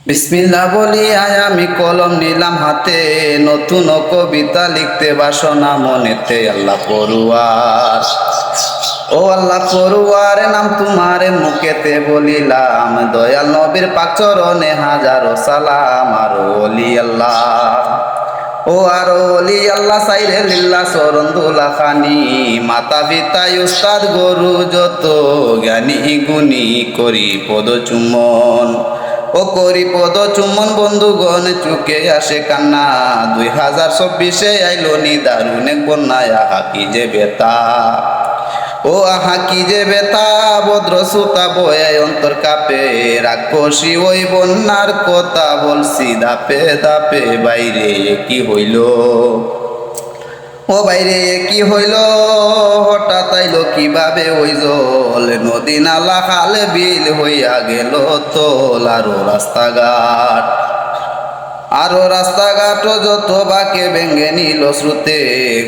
বিসমিল্লাহ বলি আয় আমি কলম নিলাম হাতে, নতুন কবিতা লিখতে বাসনা মনেতে। আল্লাহ পড়ুয়ার, ও আল্লাহ পড়ুয়ার নাম তোমার মুখেতে বলিলাম, দয়াল নবীর পাক চরণে হাজারো সালাম। আর ওলি আল্লাহ, ও আর ওলি আল্লাহ সাইরে লিল্লাহ চরণ দুলা খানি, মাতা পিতা উস্তাদ গরু যত জ্ঞানী গুণী করি পদ চুম্বন। ও করি পদ চুম্বন বন্ধুগণ, চুকে আসে কান্না। 2024 আইলো নি দারুণ এক বন্যায়, আহা কি যে বেতা, ও আহা কি যে বেতা। ভদ্র সুতা বয়ে অন্তর কাপে, রাক্ষসী ওই বন্যার কথা বলছি দাপে দাপে। বাইরে কি হইল, ও বাইরে কি হইল, হঠাৎ আইলো কিভাবে ওই জল। নদী নালা খাল বিল হইয়া গেল তোল। আরো রাস্তাঘাট যত বাকে ভেঙ্গে নিল স্রোতে,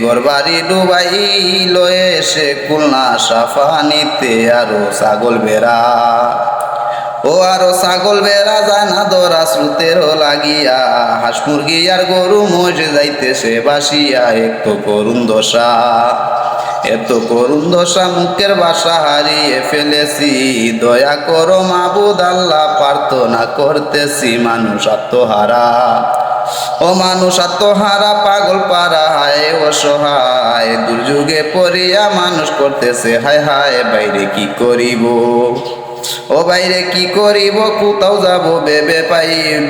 ঘরবাড়ি ডুবাইল এসে খুলনা সাফানিতে। আরো ছাগল বেড়া, ও আরো ছাগল বেড়া যায় না ধরা স্রোতেরও লাগিয়া। হাঁস মুরগি আর গরু মোষ যাইতেছে বাসিয়া। এত করুণ দশা মুখের ভাষা হারিয়ে ফেলেছি। দয়া করো মাবুদ আল্লাহ, প্রার্থনা করতেছি। মানুষ আত্মহারা, ও মানুষ আত্মহারা, পাগল পারা হায় অসহায়। দুর্যোগে পড়িয়া মানুষ করতেছে হায় হায়। বাইরে কি করিব, ও বাইরে কি করিব, কোথাও যাব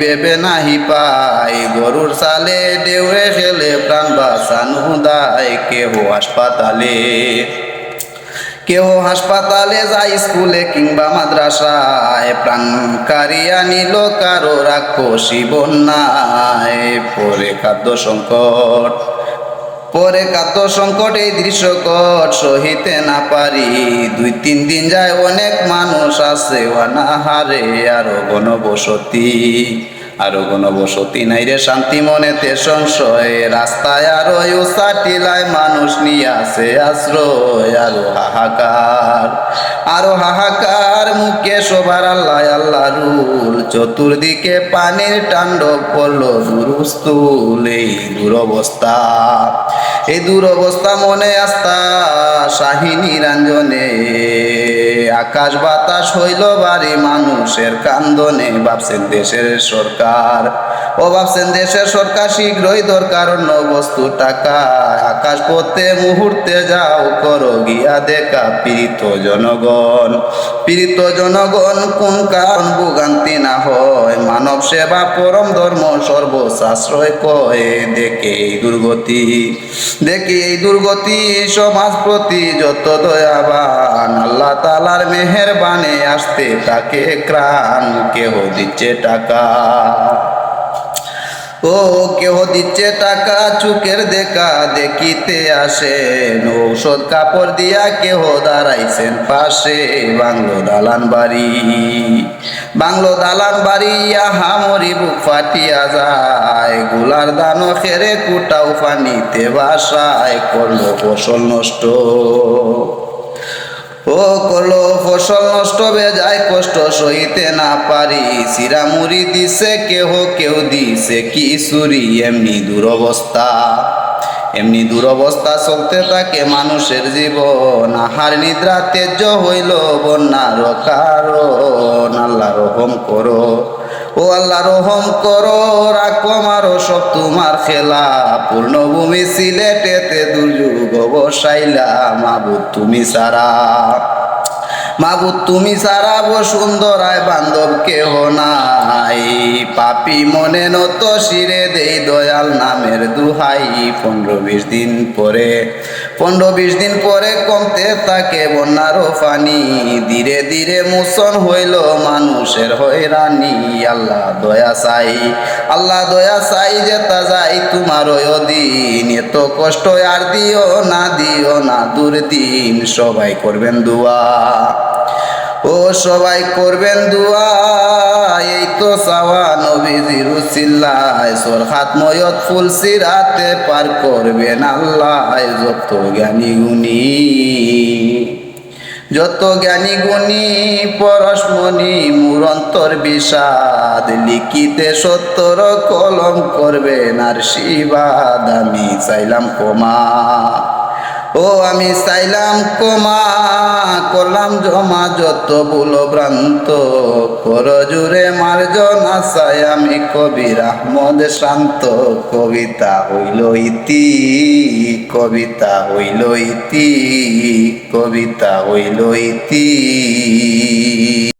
বেবে নাহি পাই। গরুর সালে দেউরে খেলে প্রাণ বাঁচানো দায়। কেউ হাসপাতালে যায়, স্কুলে কিংবা মাদ্রাসায়। প্রাণ কারিয়া নিল কারো রাক্ষসী বন্যায়। পরে খাদ্য সংকট এই দৃশ্যকট সহিতে না পারি। 2-3 দিন যায় অনেক মানুষ আছে অনাহারে। আরো ঘনবসতি নাই রে শান্তি মনেতে সংশয়। রাস্তায় আরো উষা টিলায় মানুষ নিয়ে আসে আশ্রয়। আরো হাহাকার মুখে সবার আল্লাহ আল্লাহ রুল। চতুর্দিকে পানির তাণ্ডব পড়লো দুরুস্তুল। এই দুরবস্থা মনে আস্থা শাহিনী রাঞ্জনে। আকাশ বাতাস হইল বাড়ি মানুষের কান্দনে। ভাবছেন দেশের সরকার শীঘ্রই দরকার অন্য বস্তু টাকা। আকাশ পথে মুহূর্তে যাও করো গিয়া দেখা। পীড়িত জনগণ কোন কারণ ভোগান্তি না হয়। মানব সেবা পরম ধর্ম সর্বসাশ্রয় কয়। দেখে এই দুর্গতি সমাজ প্রতি যত দয়াবান। আল্লাহ তাআলার মেহেরবানে আসতে তাকে ত্রাণ। কেহ দিচ্ছে টাকা, চুকের দেখা দেখিতে আসেন। ঔষধ কাপড় দিয়া কেহ দাঁড়াইছেন পাশে। বাংলো দালান বাড়ি হামরি বুক ফাটিয়া যায়। গুলার দানো খেরে কুটাও পানিতে বাসায়। করলো ফসল নষ্ট বেজায় কষ্ট সইতে না পারি। সিরামুড়ি দিছে কেউ দিছে কি সুরি। এমনি দুরবস্থা চলতে থাকে মানুষের জীবন। আহার নিদ্রা তেজ্য হইল বন্যার কারণ। আল্লাহ রহম করো, ও আল্লাহ রহম করো, রাখো মারো সব তোমার খেলা। পূর্ণভূমি সিলেটেতে দুর্যোগ বসাইলা। মাবুদ তুমি সারা বসুন্ধরায় বান্ধব কেহ নাই। পাপি মনে নত শিরে দেই দয়াল নামের দুহাই। 15-20 দিন পরে কমতে থাকে বন্যার পানি। ধীরে ধীরে মোচন হইল মানুষের হয়রানি। আল্লাহ দয়া চাই যেতা যাই তোমার অধীন। এত কষ্ট আর দিও না দুর্দিন। সবাই করবেন দুয়া, এই তো চাওয়া নবীজির উসিলায়। সরহাত ময়ত ফুল সিরাতে পার করবেন আল্লাহ। যত জ্ঞানী গুণী যত জ্ঞানী গুণী পরশমণি মুরন্তর বিষাদ লিখিতে সত্তর কলম করবেন আর শিবাদ আমি চাইলাম ক্ষমা ও আমি চাইলাম ক্ষমা করলাম জমা যত ভুল ভ্রান্ত কর জুড়ে মার্জনা চাই আমি কবির আহমদ শান্ত কবিতা হইল ইতি কবিতা হইল ইতি কবিতা হইল ইতি